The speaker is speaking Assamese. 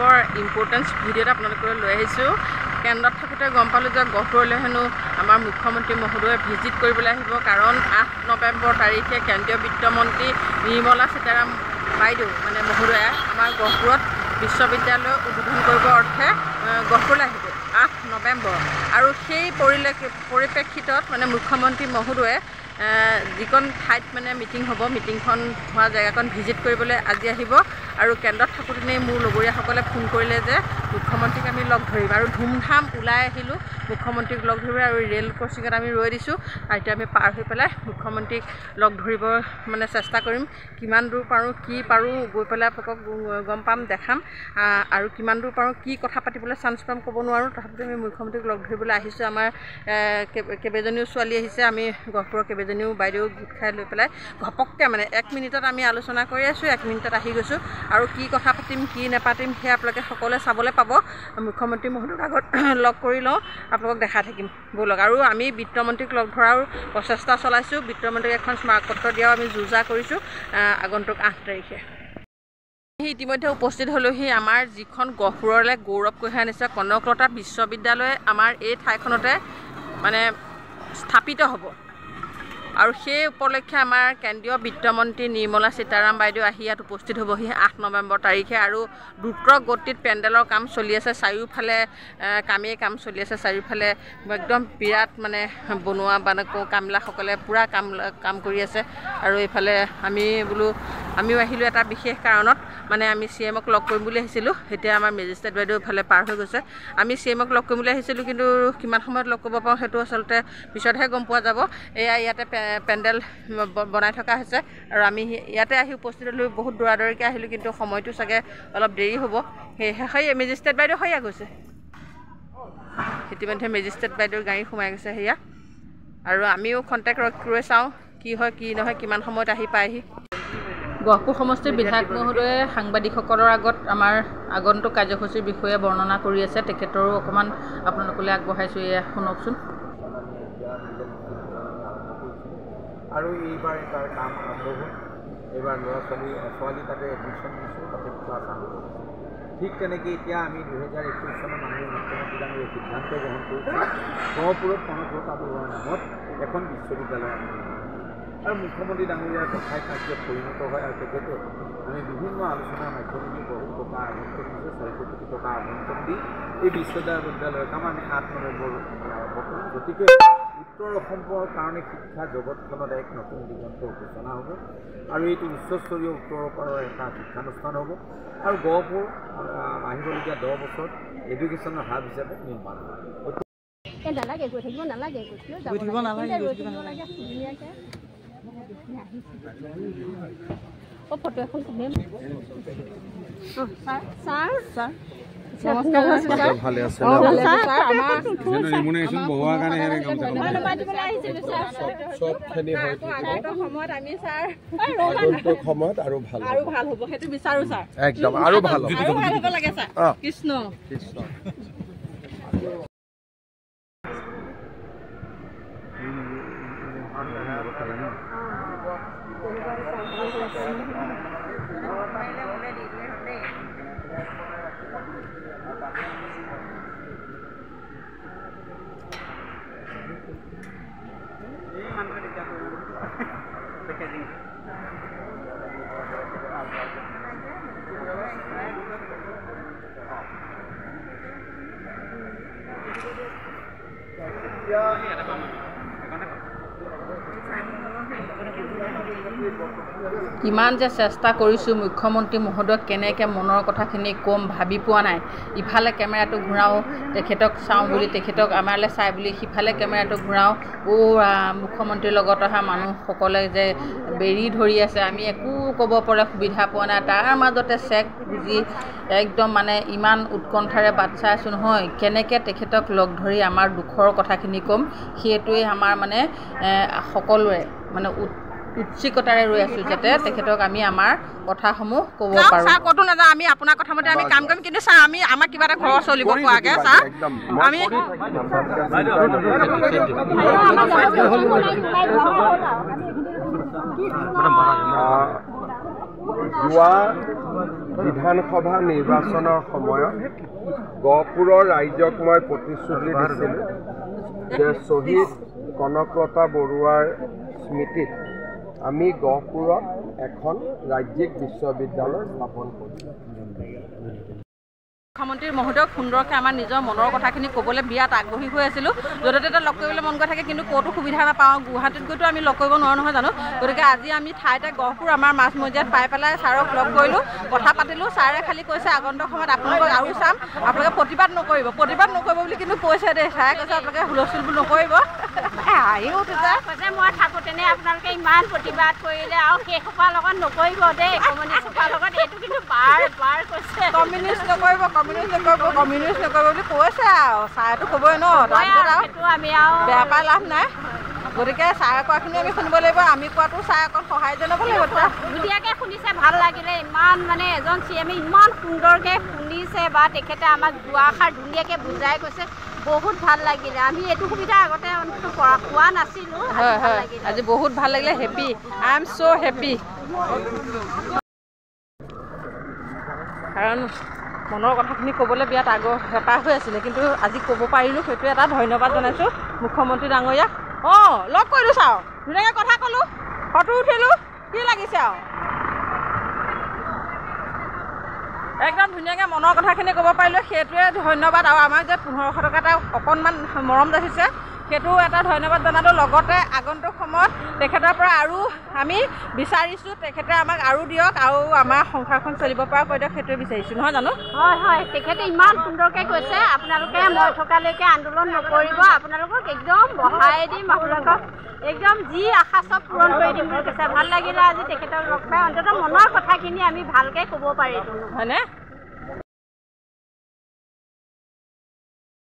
বৰ ইম্পৰ্টেন্ট ভিডিঅ' এটা আপোনালোকলৈ লৈ আহিছোঁ। কেন্দ্ৰত থাকোঁতে গম পালোঁ যে গহপুৰলৈ হেনো আমাৰ মুখ্যমন্ত্ৰী মহোদয়ে ভিজিট কৰিবলৈ আহিব, কাৰণ 8 নৱেম্বৰ তাৰিখে কেন্দ্ৰীয় বিত্তমন্ত্ৰী নিৰ্মলা সীতাৰামন বাইদেউ মানে মহোদয়ে আমাৰ গহপুৰত বিশ্ববিদ্যালয় উদ্বোধন কৰিবৰ অৰ্থে গহপুৰলৈ আহিব 8 নৱেম্বৰ। আৰু সেই পৰিপ্ৰেক্ষিতত মানে মুখ্যমন্ত্ৰী মহোদয়ে যিখন ঠাইত মানে মিটিং হ'ব, মিটিংখন হোৱা জেগাখন ভিজিট কৰিবলৈ আজি আহিব। আৰু কেন্দ্ৰত থাকোঁতেই মোৰ লগৰীয়াসকলে ফোন কৰিলে যে মুখ্যমন্ত্ৰীক আমি লগ ধৰিম, আৰু ধুমধাম ওলাই আহিলোঁ মুখ্যমন্ত্ৰীক লগ ধৰিবলৈ। আৰু ৰেল ক্ৰছিঙত আমি ৰৈ দিছোঁ, আৰু এতিয়া আমি পাৰ হৈ পেলাই মুখ্যমন্ত্ৰীক লগ ধৰিব মানে চেষ্টা কৰিম। কিমান দূৰ পাৰোঁ কি পাৰোঁ গৈ পেলাই আপোনালোকক গম পাম, দেখাম। আৰু কিমান দূৰ পাৰোঁ কি কথা পাতিবলৈ চান্স পাম ক'ব নোৱাৰোঁ। তথাপিতো আমি মুখ্যমন্ত্ৰীক লগ ধৰিবলৈ আহিছোঁ। আমাৰ কেইবাজনীও ছোৱালী আহিছে, আমি গহপুৰৰ কেইবাজনীও বাইদেউ গোট খাই লৈ পেলাই ঘপককৈ মানে 1 মিনিটত আমি আলোচনা কৰি আছোঁ, 1 মিনিটত আহি গৈছোঁ। আৰু কি কথা পাতিম কি নাপাতিম সেয়া আপোনালোকে সকলোৱে চাবলৈ পাব। মুখ্যমন্ত্ৰী মহোদয়ক আগত লগ কৰি লওঁ, আপোনালোকক দেখাই থাকিম ব'লক। আৰু আমি বিত্তমন্ত্ৰীক লগ ধৰাৰ প্ৰচেষ্টা চলাইছোঁ, বিত্তমন্ত্ৰীক এখন স্মাৰকপত্ৰ দিয়াও আমি যো-জা কৰিছোঁ আগন্তুক 8 তাৰিখে। ইতিমধ্যে উপস্থিত হ'লোহি আমাৰ যিখন গহপুৰলৈ গৌৰৱ কঢ়িয়াই আনিছে কনকলতা বিশ্ববিদ্যালয় আমাৰ এই ঠাইখনতে মানে স্থাপিত হ'ব। আৰু সেই উপলক্ষে আমাৰ কেন্দ্ৰীয় বিত্তমন্ত্ৰী নিৰ্মলা সীতাৰামন বাইদেউ আহি ইয়াত উপস্থিত হ'বহি 8 নৱেম্বৰ তাৰিখে। আৰু দ্ৰুত গতিত পেণ্ডেলৰ কাম চলি আছে, চাৰিওফালে কাম চলি আছে, চাৰিওফালে একদম বিৰাট মানে বনোৱা কামলাসকলে পূৰা কাম কৰি আছে। আৰু এইফালে আমিও আহিলোঁ এটা বিশেষ কাৰণত, মানে আমি CM-ক লগ কৰিম বুলি আহিছিলোঁ। এতিয়া আমাৰ মেজিষ্ট্ৰেট বাইদেউ এইফালে পাৰ হৈ গৈছে। আমি CM-ক লগ কৰিম বুলি আহিছিলোঁ, কিন্তু কিমান সময়ত লগ কৰিব পাৰোঁ সেইটো আচলতে পিছতহে গম পোৱা যাব। এয়া ইয়াতে পেণ্ডেল বনাই থকা হৈছে, আৰু আমি ইয়াতে আহি উপস্থিত হ'লোঁ, বহুত দৌৰাদৌৰিকৈ আহিলোঁ, কিন্তু সময়টো চাগে অলপ দেৰি হ'ব। সেয়ে মেজিষ্ট্ৰেট বাইদেউ সেয়া গৈছে, ইতিমধ্যে মেজিষ্ট্ৰেট বাইদেউৰ গাড়ী সোমাই গৈছে সেয়া। আৰু আমিও খন্তেক ৰৈ চাওঁ কি হয় কি নহয়, কিমান সময়ত আহি পায়হি। গহপুৰ সমষ্টিৰ বিধায়ক মহোদয়ে সাংবাদিকসকলৰ আগত আমাৰ আগন্তুক কাৰ্যসূচীৰ বিষয়ে বৰ্ণনা কৰি আছে। তেখেতৰো অকণমান আপোনালোকলৈ আগবঢ়াইছোঁ, এয়া শুনকচোন। আৰু এইবাৰ তাৰ কাম আৰম্ভ হ'ল। এইবাৰ ল'ৰা ছোৱালী তাতে এডমিশ্যন দিছোঁ, তাতে ক্লাছ আৰম্ভ হ'ল। ঠিক তেনেকৈ এতিয়া আমি 2021 চনৰ মাননীয় মুখ্যমন্ত্ৰী ডাঙৰীয়ে সিদ্ধান্ত গ্ৰহণ কৰিছোঁ গহপুৰত কনকলতা বৰুৱাৰ নামত এখন বিশ্ববিদ্যালয় আৰম্ভ হ'ব। আৰু মুখ্যমন্ত্ৰী ডাঙৰীয়াৰ কথাই কাৰ্যত পৰিণত হয়। আৰু তেখেতে আমি বিভিন্ন আলোচনাৰ মাধ্যমেদি বহু টকা আবণ্টন দিছোঁ, 400 কোটি টকা আবণ্টন দি এই বিশ্ববিদ্যালয়ৰ কাম আমি 8 নৱেম্বৰ আৰম্ভ কৰিম। গতিকে উত্তৰ অসমৰ কাৰণে শিক্ষা জগতখনত এক নতুন দিগন্তৰ সূচনা হ'ব, আৰু এইটো উচ্চস্তৰীয় উত্তৰ অসমৰ এটা শিক্ষানুষ্ঠান হ'ব। আৰু গহপুৰ আহিবলগীয়া 10 বছৰ এডুকেশ্যনৰ হাব হিচাপে নিৰ্মাণ হ'ব। ফটো এখন ভালে আছে সময়ত আৰু ভাল হ'ব সেইটো বিচাৰোঁ ছাৰ, একদম আৰু ভাল হ'ব লাগে ছাৰ। কৃষ্ণ কৃষ্ণ। কিমান যে চেষ্টা কৰিছোঁ মুখ্যমন্ত্ৰী মহোদয়ক কেনেকৈ মনৰ কথাখিনি ক'ম ভাবি পোৱা নাই। ইফালে কেমেৰাটো ঘূৰাওঁ, তেখেতক চাওঁ বুলি, তেখেতক আমালৈ চাই বুলি সিফালে কেমেৰাটো ঘূৰাওঁ। মুখ্যমন্ত্ৰীৰ লগত অহা মানুহসকলে যে বেৰি ধৰি আছে, আমি একো ক'ব পৰা সুবিধা পোৱা নাই। তাৰ মাজতে চেক বুজি একদম মানে ইমান উৎকণ্ঠাৰে বাট চাই আছোঁ নহয়, কেনেকৈ তেখেতক লগ ধৰি আমাৰ দুখৰ কথাখিনি ক'ম, সেইটোৱে আমাৰ মানে সকলোৰে মানে উৎসুকতাৰে ৰৈ আছোঁ, যাতে তেখেতক আমি আমাৰ কথাসমূহ ক'ব পাৰোঁ। ছাৰ ক'তো নাযাওঁ, আমি আপোনাৰ কথা মতে আমি কাম কৰিম, কিন্তু ছাৰ আমি আমাক কিবা এটা ঘৰ চলিব পৰাকৈ ছাৰ আমি যোৱা বিধানসভা নিৰ্বাচনৰ সময়ত গহপুৰৰ ৰাইজক মই প্ৰতিশ্ৰুতি দিছিলোঁ যে শ্বহীদ কনকলতা বৰুৱাৰ স্মৃতিত আমি গহপুৰত এখন ৰাজ্যিক বিশ্ববিদ্যালয় স্থাপন কৰিম। মুখ্যমন্ত্ৰী মহোদয়ক সুন্দৰকৈ আমাৰ নিজৰ মনৰ কথাখিনি ক'বলৈ বিৰাট আগ্ৰহী হৈ আছিলোঁ। য'তে ত'তে লগ কৰিবলৈ মন গৈ থাকে, কিন্তু ক'তো সুবিধা নাপাওঁ। গুৱাহাটীত গৈতো আমি লগ কৰিব নোৱাৰোঁ নহয় জানো। গতিকে আজি আমি ঠাইতে গহপুৰ আমাৰ মাজমজিয়াত পাই পেলাই ছাৰক লগ কৰিলোঁ, কথা পাতিলোঁ। ছাৰে খালি কৈছে আগন্তুক সময়ত আপোনালোকক আৰু চাম, আপোনালোকে প্ৰতিবাদ নকৰিব বুলি কিন্তু কৈছে দেই। ছাৰে কৈছে আপোনালোকে হুলস্থুলবোৰ নকৰিব। হাঁহিও উঠিছে, কৈছে মই থাকোঁতেনে আপোনালোকে ইমান প্ৰতিবাদ কৰিলে আৰু সেইসোপাৰ লগত নকৰিব দেই, কমিউনিষ্টসোপাৰ লগত। এইটো কিন্তু বাৰ কৈছে কমিউনিষ্ট নকৰিব বুলি কৈছে আৰু ছাৰেতো ক'বই ন, তাৰপিছত আৰু আমি আৰু বেয়া পাই লাভ নাই। গতিকে ছাৰে কোৱাখিনি আমি শুনিব লাগিব, আমি কোৱাটো ছাৰে অকণ সহায় জনাব লাগিব। ধুনীয়াকৈ শুনিছে, ভাল লাগিলে। ইমান মানে এজন চিএমে ইমান সুন্দৰকৈ শুনিছে বা তেখেতে আমাক দুআষাৰ ধুনীয়াকৈ বুজাই কৈছে, বহুত ভাল লাগিলে। আমি এইটো সুবিধা আগতে পোৱা নাছিলোঁ। আজি বহুত ভাল লাগিলে, happy, I am so' happy. কাৰণ মনৰ কথাখিনি ক'বলৈ বিৰাট হেঁপাহ হৈ আছিলে, কিন্তু আজি ক'ব পাৰিলোঁ, সেইটো এটা ধন্যবাদ জনাইছোঁ মুখ্যমন্ত্ৰী ডাঙৰীয়াক। লগ কৰিলোঁ ছাৰ, ধুনীয়াকৈ কথা ক'লোঁ, ফটো উঠিলোঁ, কি লাগিছে আৰু একদম ধুনীয়াকৈ মনৰ কথাখিনি ক'ব পাৰিলোঁ, সেইটোৱে ধন্যবাদ। আৰু আমাক যে 1500 টকা এটা অকণমান মৰম যাচিছে, সেইটো এটা ধন্যবাদ জনালোঁ। লগতে আগন্তুক সময়ত তেখেতৰ পৰা আৰু আমি বিচাৰিছোঁ, তেখেতে আমাক আৰু দিয়ক আৰু আমাৰ সংসাৰখন চলিব পৰা কৰি দিয়ক, সেইটোৱে বিচাৰিছোঁ নহয় জানো। হয়, তেখেতে ইমান সুন্দৰকৈ কৈছে, আপোনালোকে মই থকালৈকে আন্দোলন নকৰিব, আপোনালোকক একদম বঢ়াই দিম, আপোনালোকক একদম যি আশা চব পূৰণ কৰি দিম বুলি কৈছে। ভাল লাগিলে আজি তেখেতক লগ পাই, অন্ততঃ মনৰ কথাখিনি আমি ভালকৈ ক'ব পাৰিলোঁ হয়নে।